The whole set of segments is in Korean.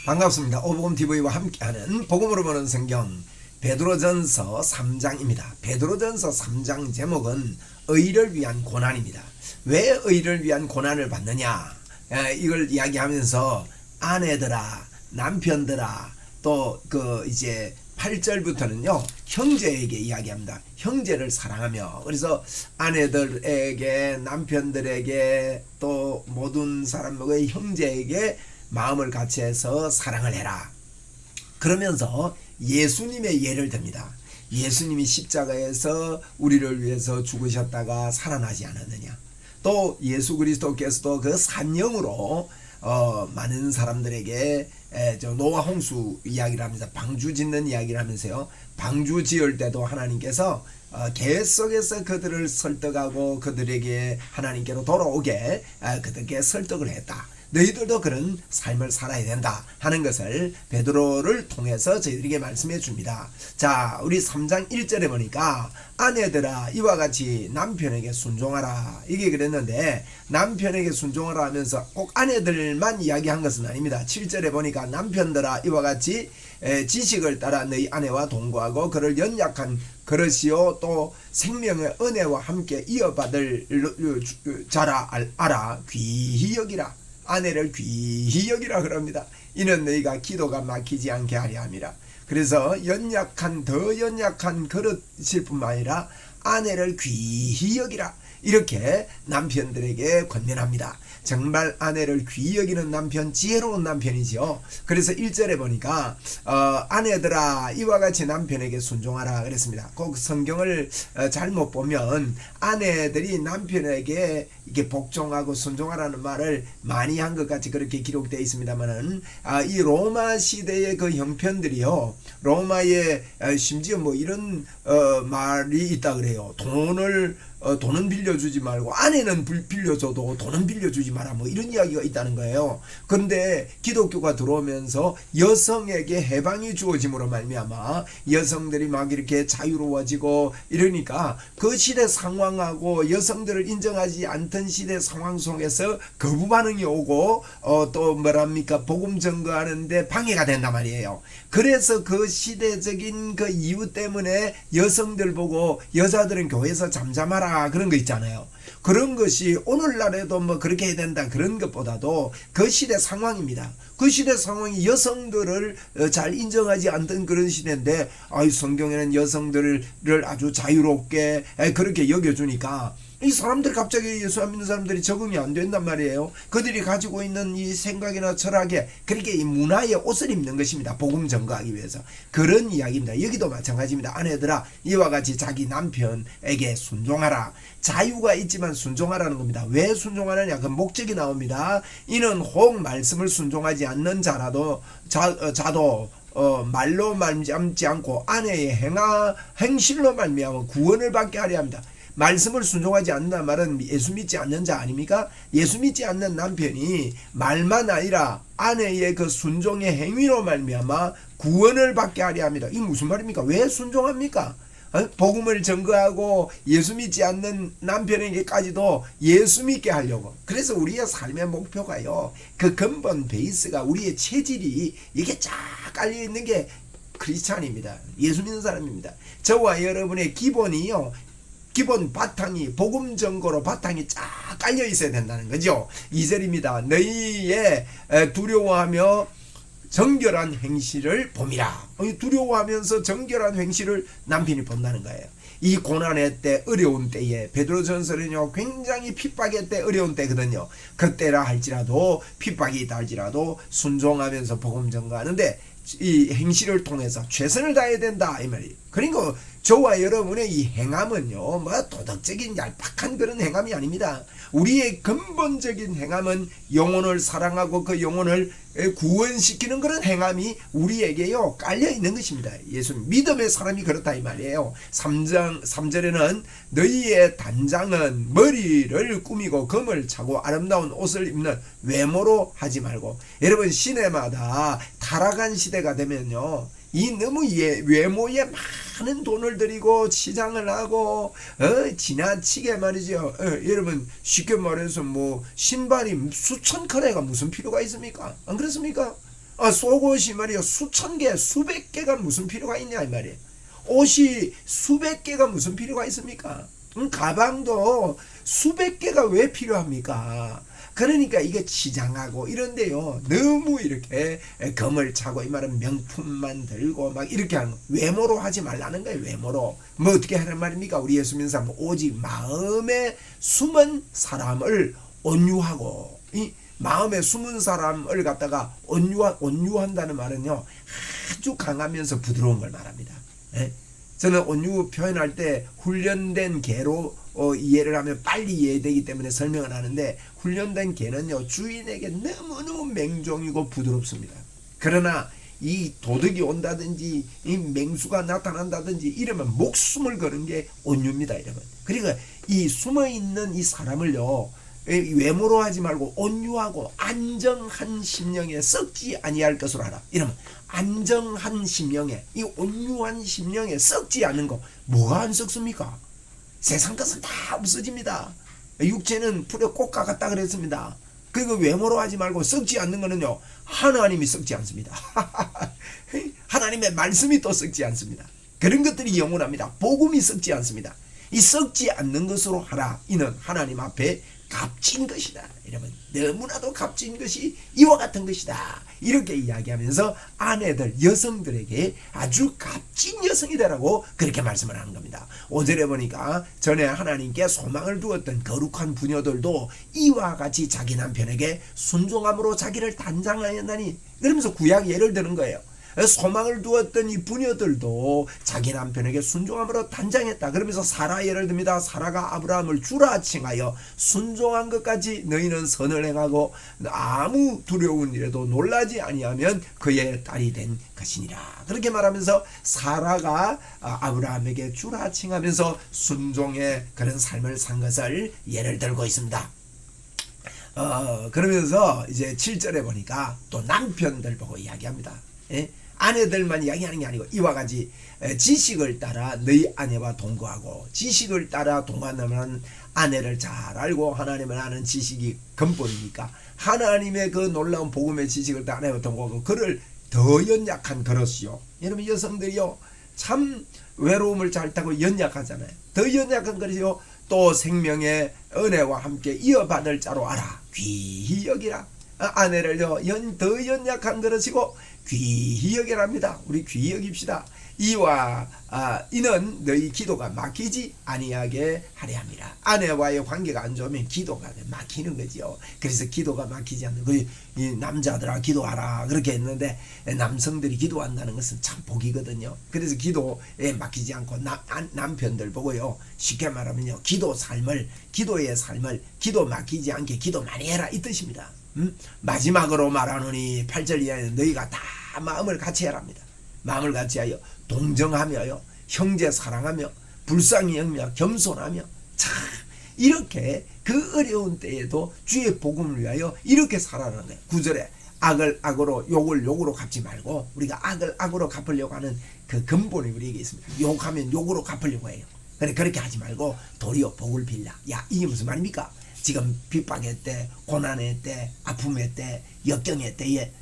반갑습니다. 오복음TV와 함께하는 복음으로 보는 성경 베드로전서 3장입니다. 베드로전서 3장 제목은 의를 위한 고난입니다. 왜 의를 위한 고난을 받느냐, 이걸 이야기하면서 아내들아, 남편들아, 또 이제 8절부터는요 형제에게 이야기합니다. 형제를 사랑하며, 그래서 아내들에게, 남편들에게, 또 모든 사람의 형제에게 마음을 같이 해서 사랑을 해라. 그러면서 예수님의 예를 듭니다. 예수님이 십자가에서 우리를 위해서 죽으셨다가 살아나지 않았느냐. 또 예수 그리스도께서도 그 산영으로 많은 사람들에게 노아 홍수 이야기를 하면서 방주 짓는 이야기를 하면서요, 방주 지을 때도 하나님께서 계속해서 그들을 설득하고 그들에게 하나님께로 돌아오게 그들에게 설득을 했다. 너희들도 그런 삶을 살아야 된다 하는 것을 베드로를 통해서 저희들에게 말씀해 줍니다. 자, 우리 3장 1절에 보니까 아내들아 이와 같이 남편에게 순종하라, 이게 그랬는데, 남편에게 순종하라 하면서 꼭 아내들만 이야기한 것은 아닙니다. 7절에 보니까 남편들아 이와 같이 지식을 따라 너희 아내와 동거하고 그를 연약한 그릇이요 또 생명의 은혜와 함께 이어받을 자라 알아, 귀히 여기라. 아내를 귀히 여기라 그럽니다. 이는 너희가 기도가 막히지 않게 하려 함이라. 그래서 더 연약한 그릇일 뿐만 아니라 아내를 귀히 여기라, 이렇게 남편들에게 권면합니다. 정말 아내를 귀히 여기는 남편, 지혜로운 남편이지요. 그래서 1절에 보니까 아내들아 이와 같이 남편에게 순종하라 그랬습니다. 꼭 성경을 잘못 보면 아내들이 남편에게 이렇게 복종하고 순종하라는 말을 많이 한 것 같이 그렇게 기록되어 있습니다만은, 이 로마 시대의 그 형편들이요, 로마에 심지어 뭐 이런 말이 있다 그래요. 돈은 빌려주지 말고 아내는 빌려줘도 돈은 빌려주지 마라, 뭐 이런 이야기가 있다는 거예요. 그런데 기독교가 들어오면서 여성에게 해방이 주어짐으로 말미암아 여성들이 막 이렇게 자유로워지고 이러니까 그 시대 상황하고 여성들을 인정하지 않던 시대 상황 속에서 거부 반응이 오고 또 뭐랍니까, 복음 전거하는데 방해가 된단 말이에요. 그래서 그 시대적인 그 이유 때문에 여성들 보고 여자들은 교회에서 잠잠하라 그런 거 있잖아요. 그런 것이 오늘날에도 뭐 그렇게 해야 된다 그런 것보다도 그 시대 상황입니다. 그 시대 상황이 여성들을 잘 인정하지 않던 그런 시대인데, 성경에는 여성들을 아주 자유롭게 그렇게 여겨주니까 이 사람들 갑자기 예수 안 믿는 사람들이 적응이 안 된단 말이에요. 그들이 가지고 있는 이 생각이나 철학에 그렇게 이 문화의 옷을 입는 것입니다. 복음 전거하기 위해서. 그런 이야기입니다. 여기도 마찬가지입니다. 아내들아 이와 같이 자기 남편에게 순종하라. 자유가 있지만 순종하라는 겁니다. 왜 순종하느냐, 그 목적이 나옵니다. 이는 혹 말씀을 순종하지 않는 자도 말로 말미암지 않고 아내의 행실로 말미암아 구원을 받게 하려 합니다. 말씀을 순종하지 않는다는 말은 예수 믿지 않는 자 아닙니까? 예수 믿지 않는 남편이 말만 아니라 아내의 그 순종의 행위로 말미암아 구원을 받게 하려 합니다. 이게 무슨 말입니까? 왜 순종합니까? 복음을 전거하고 예수 믿지 않는 남편에게까지도 예수 믿게 하려고. 그래서 우리의 삶의 목표가요, 그 근본 베이스가, 우리의 체질이 이게 쫙 깔려있는 게 크리스찬입니다. 예수 믿는 사람입니다. 저와 여러분의 기본이요, 기본 바탕이 복음 전거로 바탕이 쫙 깔려 있어야 된다는 거죠. 2절입니다. 너희의 두려워하며 정결한 행실을 봄이라. 두려워하면서 정결한 행실을 남편이 본다는 거예요. 이 고난의 때, 어려운 때에, 베드로전서는요 굉장히 핍박의 때, 어려운 때거든요. 그때라 할지라도, 핍박이 있다 할지라도 순종하면서 복음 전거하는데 이 행실을 통해서 최선을 다해야 된다 이 말이에요. 그리고 저와 여러분의 이 행함은요, 뭐 도덕적인 얄팍한 그런 행함이 아닙니다. 우리의 근본적인 행함은 영혼을 사랑하고 그 영혼을 구원시키는 그런 행함이 우리에게요 깔려 있는 것입니다. 예수 믿음의 사람이 그렇다 이 말이에요. 3절에는 너희의 단장은 머리를 꾸미고 금을 차고 아름다운 옷을 입는 외모로 하지 말고. 여러분, 시내마다 타락한 시대가 되면요, 이 너무 외모에 많은 돈을 들이고 시장을 하고 지나치게 말이죠. 여러분, 쉽게 말해서 뭐 신발이 수천 컬레가 무슨 필요가 있습니까? 안 그렇습니까? 속옷이 말이요 수천 개 수백 개가 무슨 필요가 있냐 이 말이에요. 옷이 수백 개가 무슨 필요가 있습니까? 가방도 수백 개가 왜 필요합니까? 그러니까 이게 치장하고 이런데요 너무 이렇게 금을 차고 이 말은 명품만 들고 막 이렇게 하는 외모로 하지 말라는 거예요. 외모로 뭐 어떻게 하는 말입니까? 우리 예수 믿는 사람은 오직 마음에 숨은 사람을 온유하고 이 마음에 숨은 사람을 갖다가 온유한다는 말은요 아주 강하면서 부드러운 걸 말합니다. 예? 저는 온유 표현할 때 훈련된 개로 이해를 하면 빨리 이해되기 때문에 설명을 하는데 훈련된 개는요 주인에게 너무너무 맹종이고 부드럽습니다. 그러나 이 도둑이 온다든지 이 맹수가 나타난다든지 이러면 목숨을 거는 게 온유입니다. 여러분. 그러니까 이 숨어있는 이 사람을요 외모로 하지 말고 온유하고 안정한 심령에 썩지 아니할 것으로 하라. 이러면 안정한 심령에 이 온유한 심령에 썩지 않는 거 뭐가 안 썩습니까? 세상 것은 다 없어집니다. 육체는 풀에 꽃과 같다 그랬습니다. 그리고 외모로 하지 말고 썩지 않는 거는요 하나님이 썩지 않습니다. 하나님의 말씀이 또 썩지 않습니다. 그런 것들이 영원합니다. 복음이 썩지 않습니다. 이 썩지 않는 것으로 하라. 이는 하나님 앞에 값진 것이다. 여러분 너무나도 값진 것이 이와 같은 것이다. 이렇게 이야기하면서 아내들 여성들에게 아주 값진 여성이 되라고 그렇게 말씀을 하는 겁니다. 5절에 보니까 전에 하나님께 소망을 두었던 거룩한 부녀들도 이와 같이 자기 남편에게 순종함으로 자기를 단장하였나니 그러면서 구약 예를 드는 거예요. 소망을 두었던 이 부녀들도 자기 남편에게 순종함으로 단장했다. 그러면서 사라 예를 듭니다. 사라가 아브라함을 주라 칭하여 순종한 것까지 너희는 선을 행하고 아무 두려운 일에도 놀라지 아니하면 그의 딸이 된 것이니라. 그렇게 말하면서 사라가 아브라함에게 주라 칭하면서 순종의 그런 삶을 산 것을 예를 들고 있습니다. 그러면서 이제 7절에 보니까 또 남편들 보고 이야기합니다. 예? 아내들만 이야기하는 게 아니고 이와 같이 지식을 따라 너희 아내와 동거하고 지식을 따라 동거하는 아내를 잘 알고 하나님을 아는 지식이 근본이니까 하나님의 그 놀라운 복음의 지식을 따라 아내와 동거하고 그를 더 연약한 그릇이요. 여러분 여성들이요 참 외로움을 잘 타고 연약하잖아요. 더 연약한 그릇이요 또 생명의 은혜와 함께 이어받을 자로 알아. 귀히 여기라. 아내를요 더 연약한 그릇이고 귀히 여기랍니다. 우리 귀히 여깁시다. 이는 너희 기도가 막히지 아니하게 하려 함이라. 아내와의 관계가 안 좋으면 기도가 막히는 거죠. 그래서 기도가 막히지 않는 이 남자들아 기도하라 그렇게 했는데 남성들이 기도한다는 것은 참 복이거든요. 그래서 기도에 막히지 않고 남편들 보고요 쉽게 말하면요 기도의 삶을 기도 막히지 않게 기도 많이 해라 이 뜻입니다. 마지막으로 말하노니 8절 이하에는 너희가 다 마음을 같이 해랍니다. 마음을 같이 하여 동정하며요 형제 사랑하며 불쌍히 여기며 겸손하며 참 이렇게 그 어려운 때에도 주의 복음을 위하여 이렇게 살아가는 거예요. 9절에 악을 악으로 욕을 욕으로 갚지 말고 우리가 악을 악으로 갚으려고 하는 그 근본이 우리에게 있습니다. 욕하면 욕으로 갚으려고 해요. 그렇게 하지 말고 도리어 복을 빌라. 야 이게 무슨 말입니까? 지금 핍박의 때, 고난의 때, 아픔의 때, 역경의 때에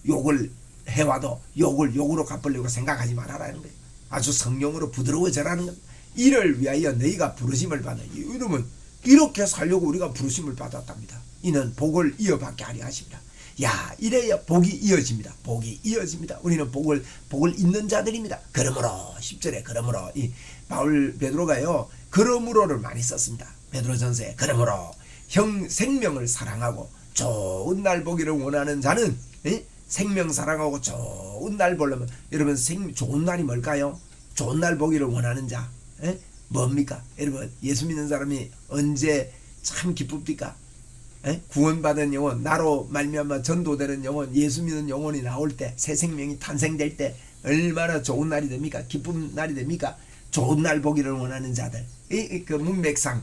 욕을 해와도 욕을 욕으로 갚으려고 생각하지 말아라는 거예요. 아주 성령으로 부드러워져라는 겁니다. 이를 위하여 너희가 부르심을 받는 이러면 이렇게 살려고 우리가 부르심을 받았답니다. 이는 복을 이어받게 하려 하십니다. 야 이래야 복이 이어집니다. 복이 이어집니다. 우리는 복을 잇는 자들입니다. 그러므로 10절에 그러므로 이 베드로가요 그러므로를 많이 썼습니다. 베드로전서에 그러므로 생명을 사랑하고 좋은 날 보기를 원하는 자는 생명 사랑하고 좋은 날 보려면 여러분 좋은 날이 뭘까요? 좋은 날 보기를 원하는 자 뭡니까? 여러분 예수 믿는 사람이 언제 참 기쁩니까? 구원받은 영혼 나로 말미암아 전도되는 영혼 예수 믿는 영혼이 나올 때 새 생명이 탄생될 때 얼마나 좋은 날이 됩니까? 기쁜 날이 됩니까? 좋은 날 보기를 원하는 자들 그 문맥상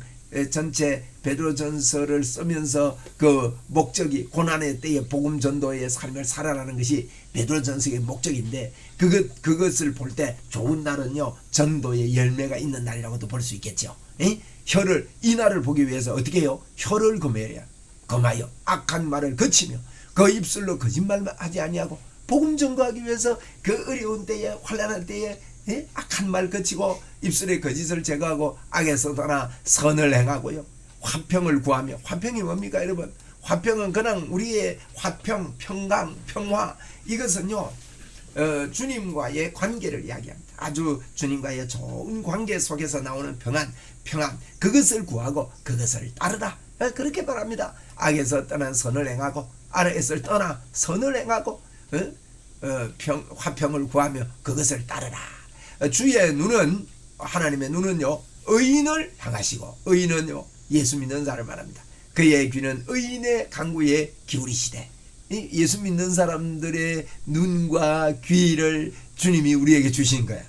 전체 베드로전서를 쓰면서 그 목적이 고난의 때에 복음 전도의 삶을 살아라는 것이 베드로전서의 목적인데 그것을 볼 때 좋은 날은요 전도의 열매가 있는 날이라고도 볼 수 있겠죠. 이 날을 보기 위해서 어떻게 해요? 혀를 금하여 악한 말을 거치며 그 입술로 거짓말만 하지 아니하고 복음 전거하기 위해서 그 어려운 때에 환난할 때에 악한 말 그치고 입술의 거짓을 제거하고 악에서 떠나 선을 행하고요. 화평을 구하며, 화평이 뭡니까 여러분? 화평은 그냥 우리의 화평, 평강, 평화, 이것은요 주님과의 관계를 이야기합니다. 아주 주님과의 좋은 관계 속에서 나오는 평안, 그것을 구하고 그것을 따르라, 그렇게 말합니다. 악에서 떠난 선을 행하고 악에서 떠나 선을 행하고 화평을 구하며 그것을 따르라. 주의 눈은, 하나님의 눈은요 의인을 향하시고, 의인은요 예수 믿는 사람을 말합니다. 그의 귀는 의인의 간구에 기울이시되, 예수 믿는 사람들의 눈과 귀를 주님이 우리에게 주신 거야.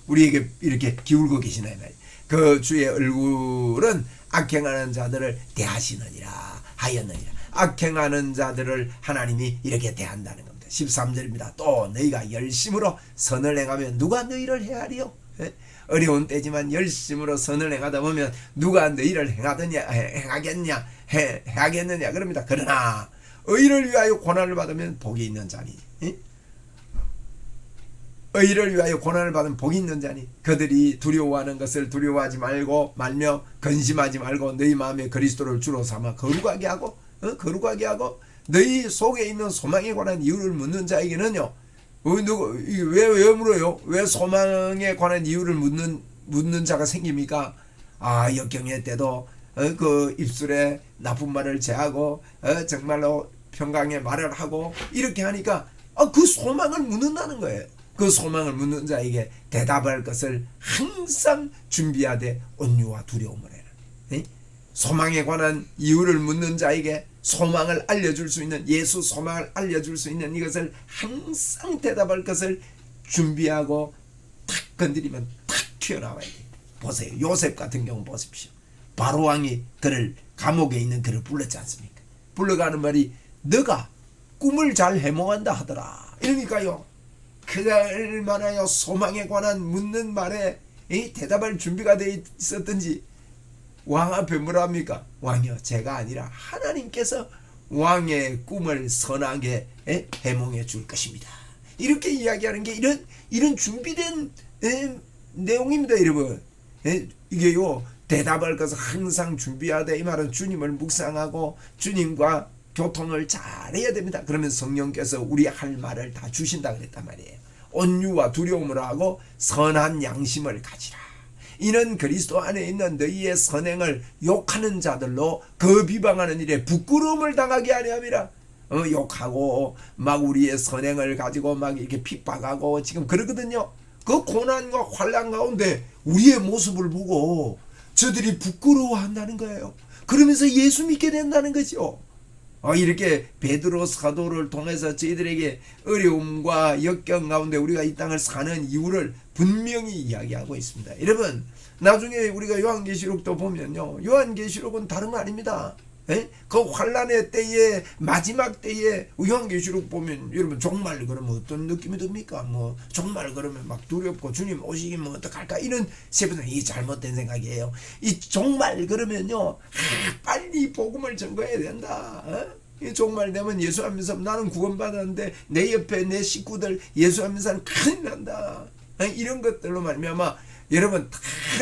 우리에게 이렇게 기울고 계시나 말이야. 그 주의 얼굴은 악행하는 자들을 대하시느니라 하였느니라. 악행하는 자들을 하나님이 이렇게 대한다는 겁니다. 13절입니다. 또 너희가 열심으로 선을 행하면 누가 너희를 해하리요? 어려운 때지만 열심으로 선을 행하다 보면 누가 너희를 행하겠느냐 그럽니다. 그러나 의를 위하여 고난을 받으면 복이 있는 자니, 의를 위하여 고난을 받으면 복이 있는 자니, 그들이 두려워하는 것을 두려워하지 말며 근심하지 말고 너희 마음에 그리스도를 주로 삼아 거룩하게 하고 너희 속에 있는 소망에 관한 이유를 묻는 자에게는요, 왜 물어요? 왜 소망에 관한 이유를 묻는 자가 생깁니까? 역경의 때도 그 입술에 나쁜 말을 제하고 정말로 평강의 말을 하고 이렇게 하니까 그 소망을 묻는다는 거예요. 그 소망을 묻는 자에게 대답할 것을 항상 준비하되 온유와 두려움을 해라. 소망에 관한 이유를 묻는 자에게 소망을 알려줄 수 있는, 예수 소망을 알려줄 수 있는 이것을 항상 대답할 것을 준비하고 탁 건드리면 탁 튀어나와야 돼요. 보세요. 요셉 같은 경우 보십시오. 바로왕이 그를, 감옥에 있는 그를 불렀지 않습니까? 불러가는 말이 너가 꿈을 잘 해몽한다 하더라. 이러니까요, 그가 얼마나 소망에 관한 묻는 말에 대답할 준비가 되어 있었던지, 왕 앞에 뭐라 합니까? 왕이여, 제가 아니라 하나님께서 왕의 꿈을 선하게 해몽해 줄 것입니다. 이렇게 이야기하는 게 이런 준비된 내용입니다, 여러분. 이게요, 대답할 것을 항상 준비하되, 이 말은 주님을 묵상하고 주님과 교통을 잘해야 됩니다. 그러면 성령께서 우리 할 말을 다 주신다 그랬단 말이에요. 온유와 두려움을 하고 선한 양심을 가지라. 이는 그리스도 안에 있는 너희의 선행을 욕하는 자들로 그 비방하는 일에 부끄러움을 당하게 하려 함이라. 욕하고 막 우리의 선행을 가지고 막 이렇게 핍박하고 지금 그러거든요. 그 고난과 환난 가운데 우리의 모습을 보고 저들이 부끄러워한다는 거예요. 그러면서 예수 믿게 된다는 거죠. 이렇게 베드로 사도를 통해서 저희들에게 어려움과 역경 가운데 우리가 이 땅을 사는 이유를 분명히 이야기하고 있습니다. 여러분, 나중에 우리가 요한계시록도 보면요, 요한계시록은 다른 거 아닙니다. 그 환난의 때에, 마지막 때에 요한계시록 보면 여러분 정말 그러면 어떤 느낌이 듭니까? 정말 그러면 막 두렵고 주님 오시기면 어떡할까, 이런 세분은 이 잘못된 생각이에요. 이 정말 그러면요, 빨리 복음을 전거해야 된다. 정말 되면 예수하면서 나는 구원받았는데 내 옆에 내 식구들 예수하면서는 큰일 난다. 이런 것들로 말미암아 여러분, 다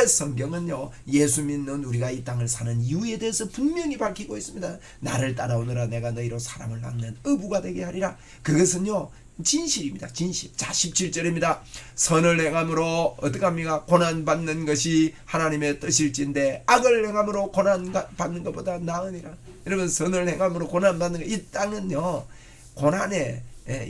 성경은요, 예수 믿는 우리가 이 땅을 사는 이유에 대해서 분명히 밝히고 있습니다. 나를 따라오느라 내가 너희로 사람을 낳는 어부가 되게 하리라. 그것은요, 진실입니다. 진실. 자, 17절입니다. 선을 행함으로 어떻게 합니까? 고난받는 것이 하나님의 뜻일진데 악을 행함으로 고난받는 것보다 나으니라. 여러분, 선을 행함으로 고난받는 것, 이 땅은요, 고난의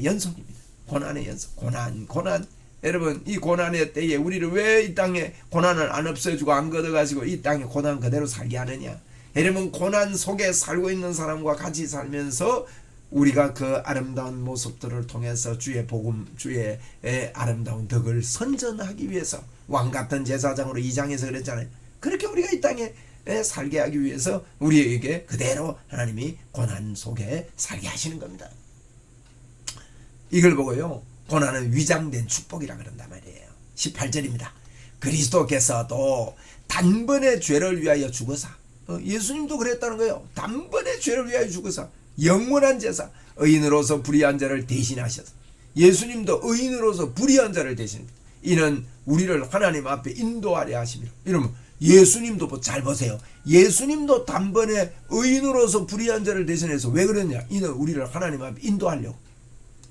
연속입니다. 고난의 연속. 고난. 여러분, 이 고난의 때에 우리를 왜 이 땅에 고난을 안 없애주고 안 걷어가지고 이 땅에 고난 그대로 살게 하느냐? 여러분, 고난 속에 살고 있는 사람과 같이 살면서 우리가 그 아름다운 모습들을 통해서 주의 복음, 주의 아름다운 덕을 선전하기 위해서, 왕같은 제사장으로 2장에서 그랬잖아요. 그렇게 우리가 이 땅에 살게 하기 위해서 우리에게 그대로 하나님이 고난 속에 살게 하시는 겁니다. 이걸 보고요, 고난은 위장된 축복이라 그런단 말이에요. 18절입니다. 그리스도께서도 단번에 죄를 위하여 죽으사, 예수님도 그랬다는 거예요. 단번에 죄를 위하여 죽으사 영원한 제사, 의인으로서 불의한 자를 대신하셔서 예수님도 의인으로서 불의한 자를 대신합니다. 이는 우리를 하나님 앞에 인도하려 하심이라. 이러면 예수님도 잘 보세요. 예수님도 단번에 의인으로서 불의한 자를 대신해서 왜 그러냐? 이는 우리를 하나님 앞에 인도하려고.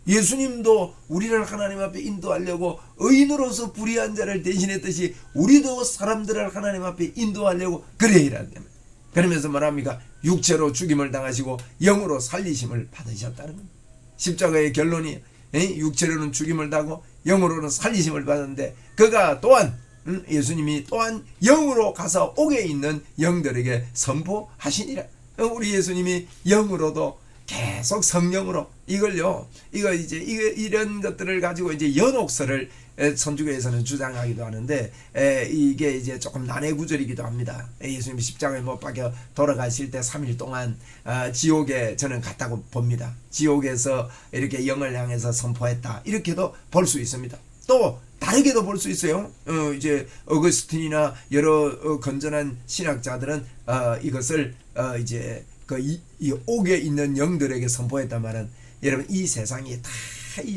예수님도 우리를 하나님 앞에 인도하려고 의인으로서 불의한 자를 대신했듯이 우리도 사람들을 하나님 앞에 인도하려고 그래 이라는 겁니다. 그러면서 뭐랍니까? 육체로 죽임을 당하시고 영으로 살리심을 받으셨다는 겁니다. 십자가의 결론이 육체로는 죽임을 당하고 영으로는 살리심을 받았는데 그가 또한 예수님이 또한 영으로 가서 옥에 있는 영들에게 선포하시니라. 우리 예수님이 영으로도 계속 성령으로 이거 이런 것들을 가지고 이제 연옥설을 선주교에서는 주장하기도 하는데 이게 이제 조금 난해 구절이기도 합니다. 예수님이 십자가에 못 박혀 돌아가실 때 3일 동안 지옥에 저는 갔다고 봅니다. 지옥에서 이렇게 영을 향해서 선포했다 이렇게도 볼 수 있습니다. 또 다르게도 볼 수 있어요. 이제 어거스틴이나 여러 건전한 신학자들은 이것을 이제 이 옥에 있는 영들에게 선포했단 말은 여러분 이 세상이 다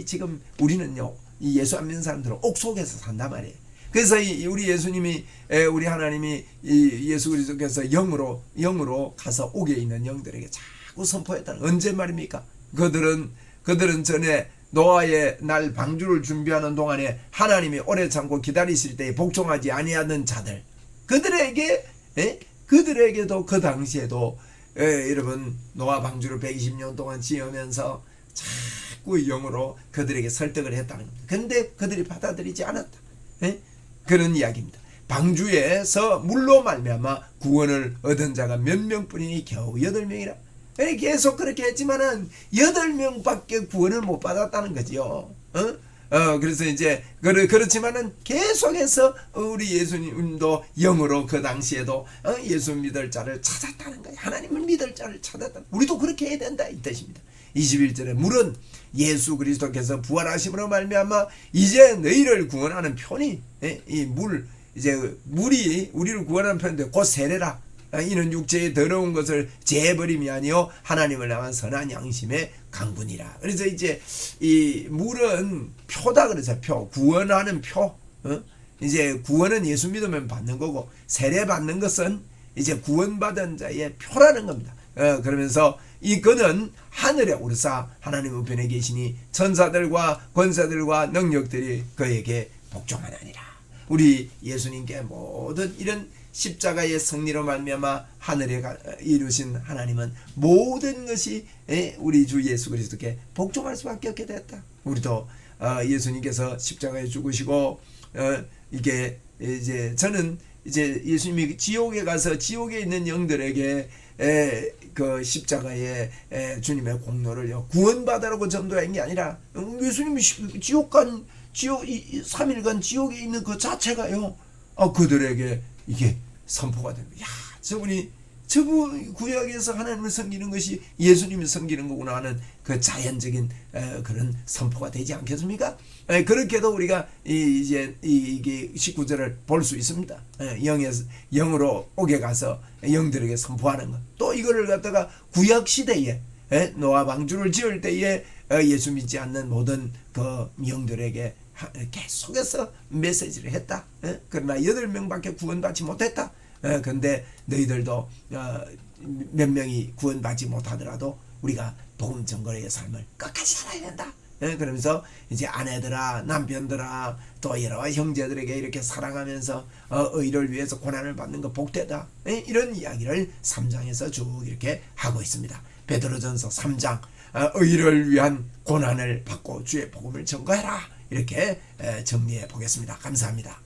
지금 우리는요 이 예수 안 믿는 사람들은 옥 속에서 산단 말이에요. 그래서 우리 예수님이 우리 하나님이 예수 그리스도께서 영으로 가서 옥에 있는 영들에게 자꾸 선포했다는 언제 말입니까? 그들은 전에 노아의 날 방주를 준비하는 동안에 하나님이 오래 참고 기다리실 때에 복종하지 아니하는 자들 그들에게도 그 당시에도 여러분 노아 방주를 120년 동안 지으면서 자꾸 영으로 그들에게 설득을 했다는 겁니다. 그런데 그들이 받아들이지 않았다. 그런 이야기입니다. 방주에서 물로 말미암아 구원을 얻은 자가 몇 명뿐이니 겨우 8명이라. 계속 그렇게 했지만은 8명밖에 구원을 못 받았다는 거지요. 그래서 이제 그렇지만은 계속해서 우리 예수님도 영으로 그 당시에도 예수 믿을 자를 찾았다는 거예요. 하나님을 믿을 자를 찾았다. 우리도 그렇게 해야 된다 이 뜻입니다. 21절에 물은 예수 그리스도께서 부활하심으로 말미암아 이제 너희를 구원하는 편이 이제 물이 우리를 구원하는 편인데 곧 세례라. 이는 육체의 더러운 것을 제버림이 아니요 하나님을 향한 선한 양심의 강분이라. 그래서 이제 이 물은 표다 그래서 표 구원하는 표. 이제 구원은 예수 믿으면 받는 거고 세례 받는 것은 이제 구원받은 자의 표라는 겁니다. 그러면서 이거는 하늘에 오르사 하나님 우편에 계시니 천사들과 권사들과 능력들이 그에게 복종하나니라. 우리 예수님께 모든 이런 십자가의 승리로 말미암아 하늘에 이루신 하나님은 모든 것이 우리 주 예수 그리스도께 복종할 수밖에 없게 됐다. 우리도 예수님께서 십자가에 죽으시고 이게 이제 저는 이제 예수님이 지옥에 가서 지옥에 있는 영들에게 그 십자가의 주님의 공로를요 구원받으라고 전도한 게 아니라 예수님이 지옥 3일간 지옥에 있는 그 자체가요 그들에게 이게 선포가 됩니다. 야, 저분 구약에서 하나님을 섬기는 것이 예수님을 섬기는 거구나 하는 그 자연적인 그런 선포가 되지 않겠습니까? 그렇게도 우리가 이제 이게 19절을 볼 수 있습니다. 영으로 옥에 가서 영들에게 선포하는 것. 또 이거를 갖다가 구약 시대에 노아 방주를 지을 때에 예수 믿지 않는 모든 그 영들에게 계속해서 메시지를 했다. 그러나 8명밖에 구원받지 못했다. 근데 너희들도 몇 명이 구원받지 못하더라도 우리가 복음 전거리의 삶을 끝까지 살아야 된다. 그러면서 이제 아내들아 남편들아 또 여러 형제들에게 이렇게 사랑하면서 의를 위해서 고난을 받는 거 복되다. 이런 이야기를 3장에서 쭉 이렇게 하고 있습니다. 베드로전서 3장 의를 위한 고난을 받고 주의 복음을 전거해라. 이렇게 정리해 보겠습니다. 감사합니다.